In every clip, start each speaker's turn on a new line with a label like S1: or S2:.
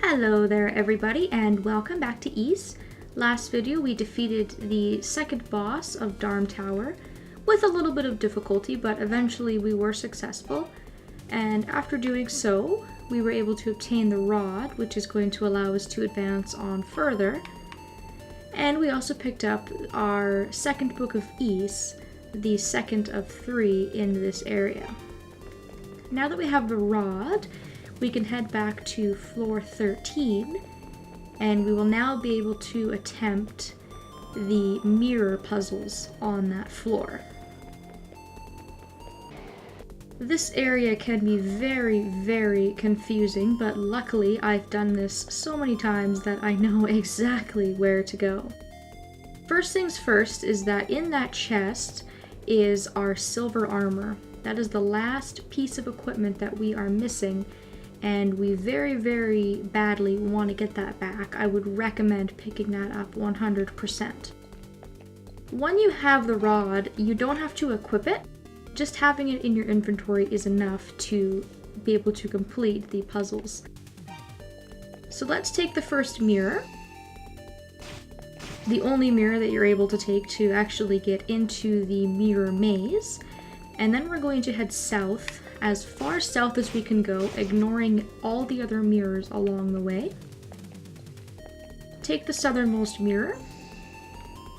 S1: Hello there everybody and welcome back to East. Last video we defeated the second boss of Darm Tower with a little bit of difficulty, but eventually we were successful. And after doing so, we were able to obtain the rod, which is going to allow us to advance on further. And we also picked up our second book of East, the second of 3 in this area. Now that we have the rod, we can head back to floor 13, and we will now be able to attempt the mirror puzzles on that floor. This area can be very confusing, but luckily I've done this so many times that I know exactly where to go. First things first is that in that chest is our silver armor. That is the last piece of equipment that we are missing, and we very badly want to get that back. I would recommend picking that up 100%. When you have the rod, you don't have to equip it. Just having it in your inventory is enough to be able to complete the puzzles. So let's take the first mirror. The only mirror that you're able to take to actually get into the mirror maze. And then we're going to head south, as far south as we can go, ignoring all the other mirrors along the way. Take the southernmost mirror.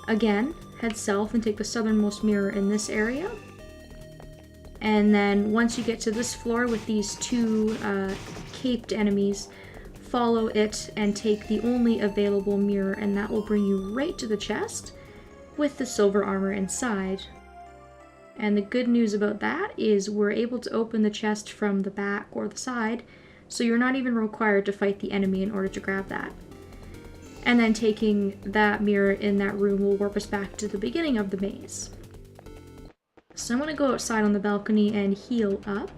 S1: Again, head south and take the southernmost mirror in this area. And then once you get to this floor with these two caped enemies, follow it and take the only available mirror, and that will bring you right to the chest with the silver armor inside. And the good news about that is we're able to open the chest from the back or the side, so you're not even required to fight the enemy in order to grab that. And then taking that mirror in that room will warp us back to the beginning of the maze. So I'm going to go outside on the balcony and heal up.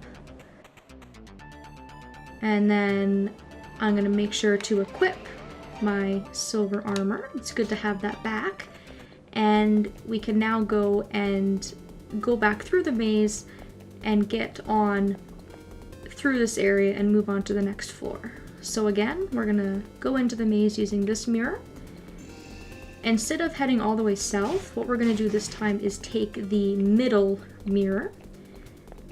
S1: And then I'm going to make sure to equip my silver armor. It's good to have that back. And we can now go back through the maze and get on through this area and move on to the next floor. So again, we're gonna go into the maze using this mirror. Instead of heading all the way south, what we're gonna do this time is take the middle mirror,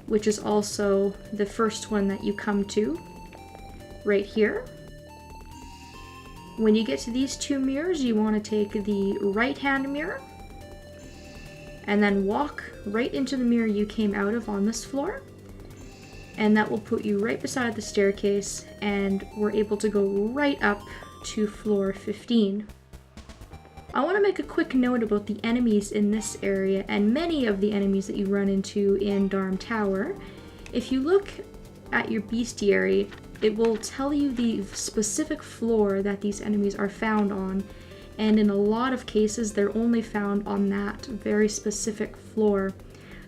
S1: which is also the first one that you come to, right here. When you get to these two mirrors, you want to take the right-hand mirror and then walk right into the mirror you came out of on this floor, and that will put you right beside the staircase, and we're able to go right up to floor 15. I want to make a quick note about the enemies in this area and many of the enemies that you run into in Darm Tower. If you look at your bestiary, it will tell you the specific floor that these enemies are found on. And in a lot of cases, they're only found on that very specific floor.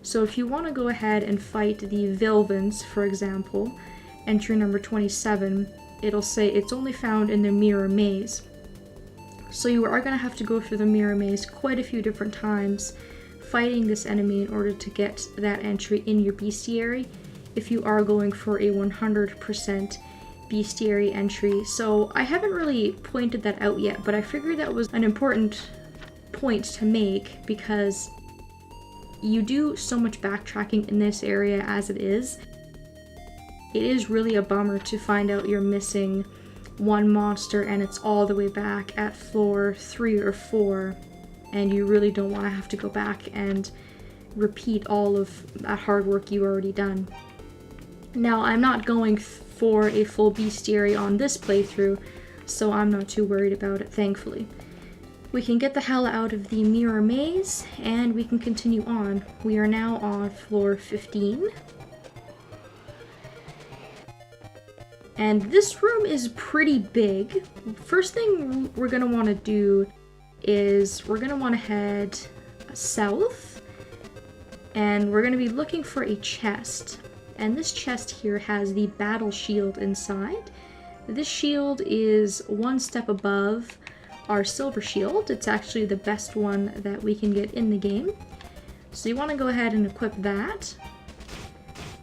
S1: So if you want to go ahead and fight the Vilvins, for example, entry number 27, it'll say it's only found in the mirror maze. So you are going to have to go through the mirror maze quite a few different times, fighting this enemy in order to get that entry in your bestiary, if you are going for a 100% bestiary entry. So I haven't really pointed that out yet, but I figured that was an important point to make because you do so much backtracking in this area as it is. It is really a bummer to find out you're missing one monster and it's all the way back at floor 3 or 4, and you really don't want to have to go back and repeat all of that hard work you've already done. Now, I'm not going for a full bestiary on this playthrough, so I'm not too worried about it, thankfully. We can get the hell out of the mirror maze, and we can continue on. We are now on floor 15. And this room is pretty big. First thing we're going to want to do is we're going to want to head south, and we're going to be looking for a chest. And this chest here has the battle shield inside. This shield is one step above our silver shield. It's actually the best one that we can get in the game. So you want to go ahead and equip that.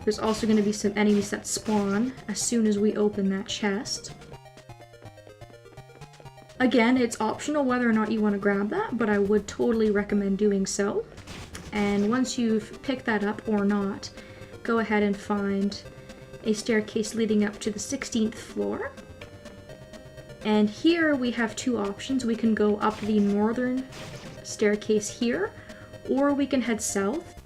S1: There's also going to be some enemies that spawn as soon as we open that chest. Again, it's optional whether or not you want to grab that, but I would totally recommend doing so. And once you've picked that up or not, go ahead and find a staircase leading up to the 16th floor. And here we have two options. We can go up the northern staircase here, or we can head south.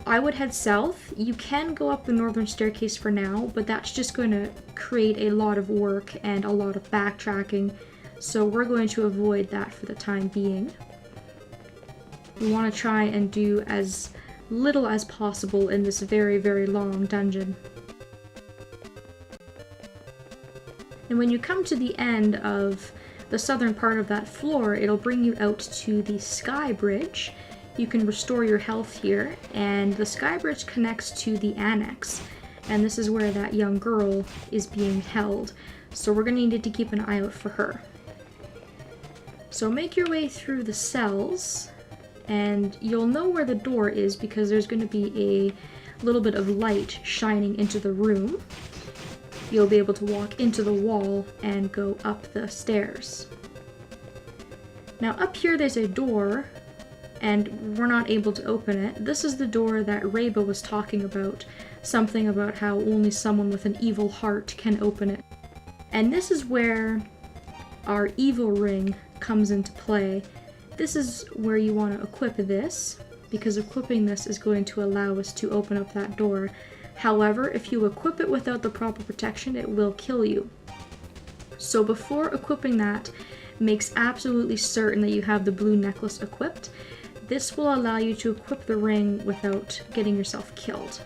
S1: I would head south. You can go up the northern staircase for now, but that's just going to create a lot of work and a lot of backtracking, so we're going to avoid that for the time being. We want to try and do as little as possible in this very, very long dungeon. And when you come to the end of the southern part of that floor, it'll bring you out to the sky bridge. You can restore your health here, and the sky bridge connects to the Annex, and this is where that young girl is being held, so we're going to need to keep an eye out for her. So make your way through the cells, and you'll know where the door is because there's going to be a little bit of light shining into the room. You'll be able to walk into the wall and go up the stairs. Now up here there's a door, and we're not able to open it. This is the door that Reba was talking about, something about how only someone with an evil heart can open it. And this is where our evil ring comes into play. This is where you want to equip this, because equipping this is going to allow us to open up that door. However, if you equip it without the proper protection, it will kill you. So before equipping that, makes absolutely certain that you have the blue necklace equipped. This will allow you to equip the ring without getting yourself killed.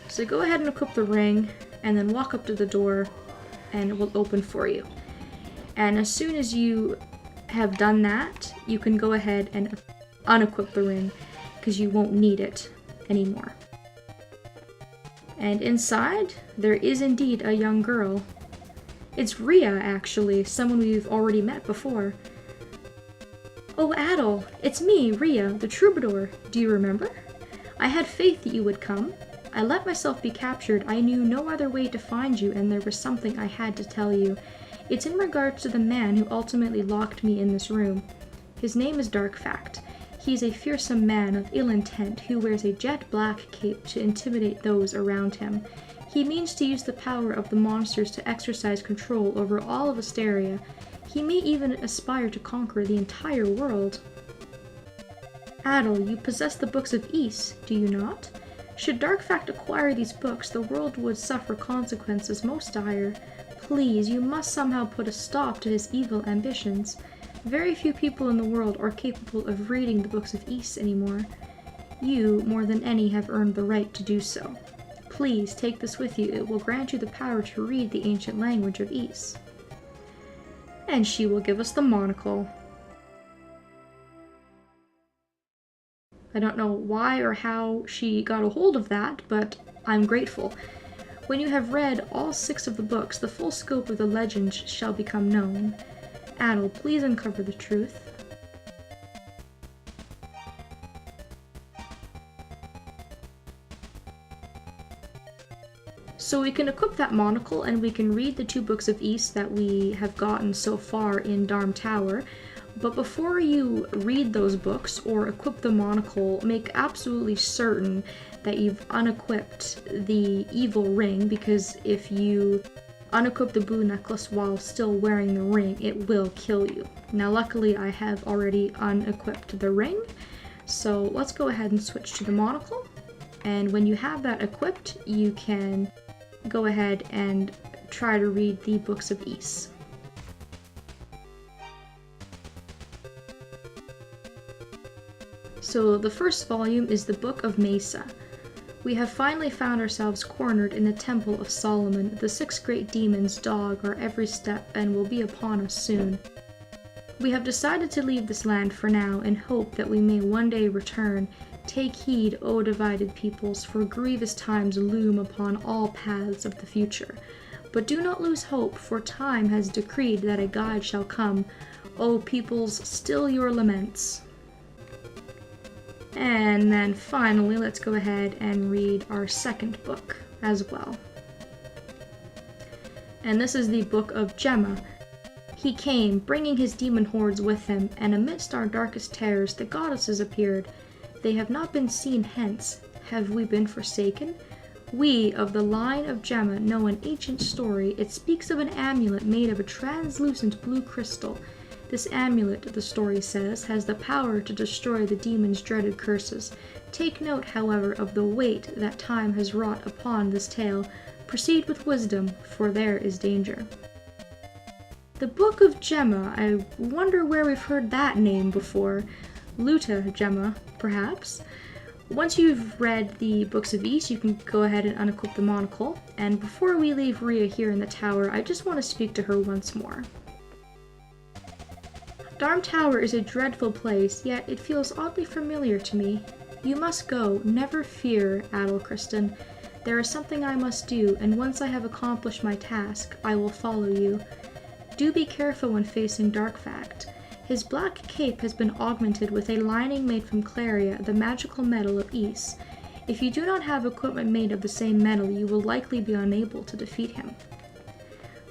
S1: So go ahead and equip the ring, and then walk up to the door, and it will open for you. And as soon as you have done that, you can go ahead and unequip the ring, because you won't need it anymore. And inside, there is indeed a young girl. It's Rhea, actually, someone we've already met before. Oh, Adol, it's me, Rhea, the troubadour. Do you remember? I had faith that you would come. I let myself be captured. I knew no other way to find you, and there was something I had to tell you. It's in regards to the man who ultimately locked me in this room. His name is Darkfact. He is a fearsome man of ill intent who wears a jet black cape to intimidate those around him. He means to use the power of the monsters to exercise control over all of Asteria. He may even aspire to conquer the entire world. Adol, you possess the books of Ys, do you not? Should Darkfact acquire these books, the world would suffer consequences most dire. Please, you must somehow put a stop to his evil ambitions. Very few people in the world are capable of reading the books of Ys anymore. You, more than any, have earned the right to do so. Please, take this with you. It will grant you the power to read the ancient language of Ys. And she will give us the monocle. I don't know why or how she got a hold of that, but I'm grateful. When you have read all 6 of the books, the full scope of the legends shall become known. Adol, please uncover the truth. So we can equip that monocle, and we can read the 2 books of Ys that we have gotten so far in Darm Tower. But before you read those books or equip the monocle, make absolutely certain that you've unequipped the evil ring, because if you unequip the blue necklace while still wearing the ring, it will kill you. Now luckily I have already unequipped the ring, so let's go ahead and switch to the monocle. And when you have that equipped, you can go ahead and try to read the books of Ys. So the first volume is the Book of Mesa. We have finally found ourselves cornered in the Temple of Solomon. The 6 great demons dog our every step and will be upon us soon. We have decided to leave this land for now in hope that we may one day return. Take heed, O divided peoples, for grievous times loom upon all paths of the future. But do not lose hope, for time has decreed that a guide shall come. O peoples, still your laments. And then finally, let's go ahead and read our second book as well. And this is the Book of Gemma. He came, bringing his demon hordes with him, and amidst our darkest terrors the goddesses appeared. They have not been seen hence. Have we been forsaken? We, of the line of Gemma, know an ancient story. It speaks of an amulet made of a translucent blue crystal. This amulet, the story says, has the power to destroy the demon's dreaded curses. Take note, however, of the weight that time has wrought upon this tale. Proceed with wisdom, for there is danger. The Book of Gemma. I wonder where we've heard that name before. Luta Gemma, perhaps? Once you've read the Books of East, you can go ahead and unequip the monocle. And before we leave Rhea here in the tower, I just want to speak to her once more. Darm Tower is a dreadful place, yet it feels oddly familiar to me. You must go, never fear, Adol Kristen. There is something I must do, and once I have accomplished my task, I will follow you. Do be careful when facing Darkfact. His black cape has been augmented with a lining made from Claria, the magical metal of Ys. If you do not have equipment made of the same metal, you will likely be unable to defeat him.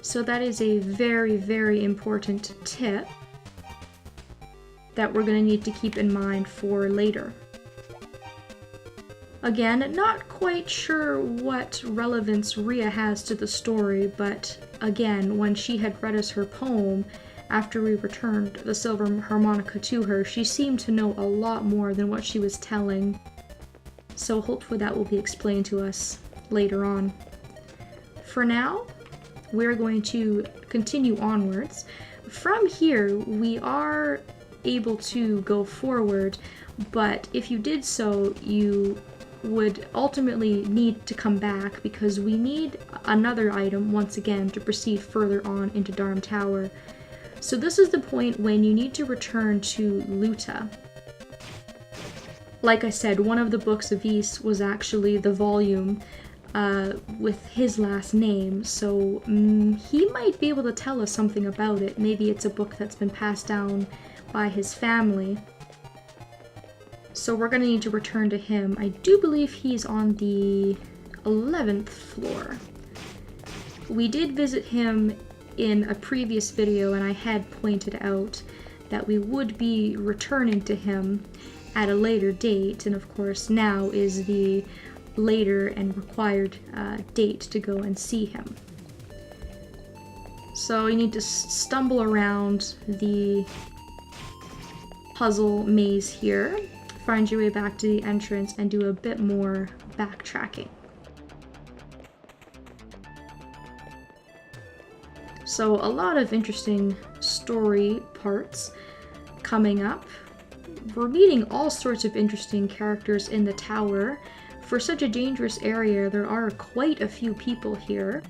S1: So that is a very, very important tip that we're going to need to keep in mind for later. Again, not quite sure what relevance Rhea has to the story, but again, when she had read us her poem, after we returned the silver harmonica to her, she seemed to know a lot more than what she was telling. So hopefully that will be explained to us later on. For now, we're going to continue onwards. From here, we are able to go forward, but if you did so, you would ultimately need to come back because we need another item once again to proceed further on into Darm Tower. So this is the point when you need to return to Luta. Like I said, one of the Books of Ys was actually the volume with his last name, so he might be able to tell us something about it. Maybe it's a book that's been passed down by his family. So we're going to need to return to him. I do believe he's on the 11th floor. We did visit him in a previous video, and I had pointed out that we would be returning to him at a later date, and of course now is the later and required date to go and see him. So you need to stumble around the puzzle maze here, find your way back to the entrance, and do a bit more backtracking. So a lot of interesting story parts coming up. We're meeting all sorts of interesting characters in the tower. For such a dangerous area, there are quite a few people here,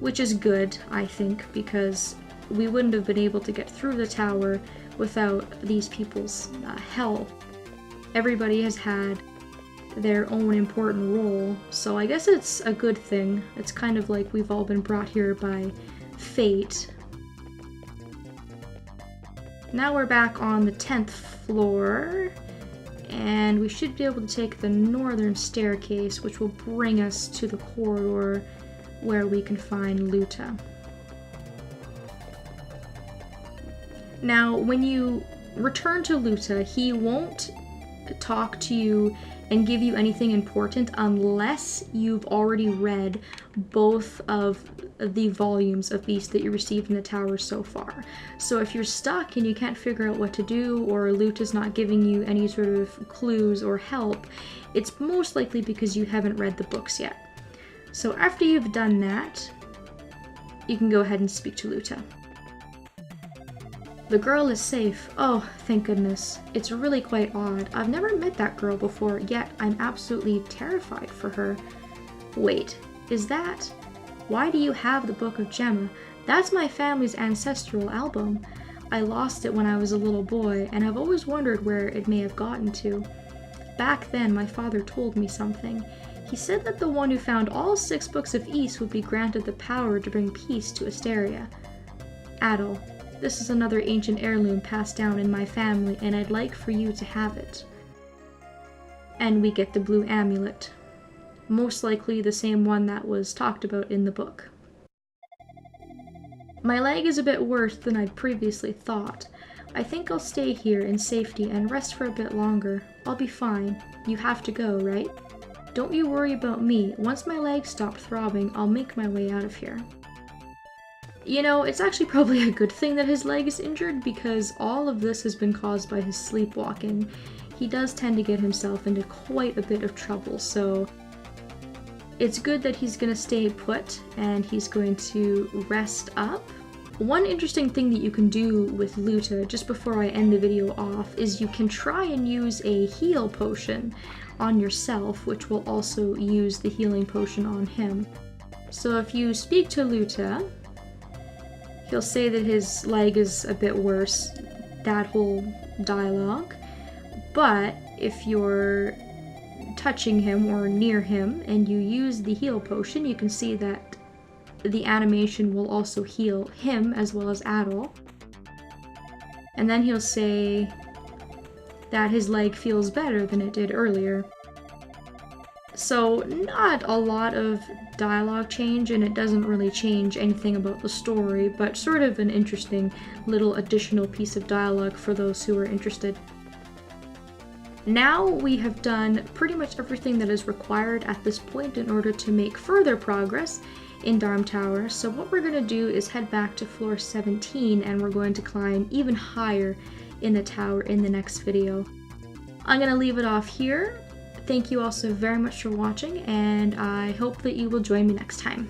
S1: which is good, I think, because we wouldn't have been able to get through the tower without these people's help. Everybody has had their own important role, so I guess it's a good thing. It's kind of like we've all been brought here by fate. Now we're back on the 10th floor, and we should be able to take the northern staircase, which will bring us to the corridor where we can find Luta. Now, when you return to Luta, he won't talk to you and give you anything important unless you've already read both of the volumes of Beast that you received in the tower so far. So if you're stuck and you can't figure out what to do, or Luta's not giving you any sort of clues or help, it's most likely because you haven't read the books yet. So after you've done that, you can go ahead and speak to Luta. The girl is safe. Oh, thank goodness. It's really quite odd. I've never met that girl before, yet I'm absolutely terrified for her. Wait, is that? Why do you have the Book of Gemma? That's my family's ancestral album. I lost it when I was a little boy, and I've always wondered where it may have gotten to. Back then, my father told me something. He said that the one who found all 6 books of Ys would be granted the power to bring peace to Asteria. Adol. This is another ancient heirloom passed down in my family, and I'd like for you to have it. And we get the blue amulet. Most likely the same one that was talked about in the book. My leg is a bit worse than I'd previously thought. I think I'll stay here in safety and rest for a bit longer. I'll be fine. You have to go, right? Don't you worry about me. Once my legs stop throbbing, I'll make my way out of here. You know, it's actually probably a good thing that his leg is injured because all of this has been caused by his sleepwalking. He does tend to get himself into quite a bit of trouble, so it's good that he's going to stay put and he's going to rest up. One interesting thing that you can do with Luta, just before I end the video off, is you can try and use a heal potion on yourself, which will also use the healing potion on him. So if you speak to Luta, he'll say that his leg is a bit worse, that whole dialogue. But if you're touching him or near him and you use the heal potion, you can see that the animation will also heal him as well as Adol. And then he'll say that his leg feels better than it did earlier. So not a lot of dialogue change, and it doesn't really change anything about the story, but sort of an interesting little additional piece of dialogue for those who are interested. Now we have done pretty much everything that is required at this point in order to make further progress in Darm Tower, so what we're going to do is head back to floor 17 and we're going to climb even higher in the tower in the next video. I'm going to leave it off here. Thank you all so very much for watching, and I hope that you will join me next time.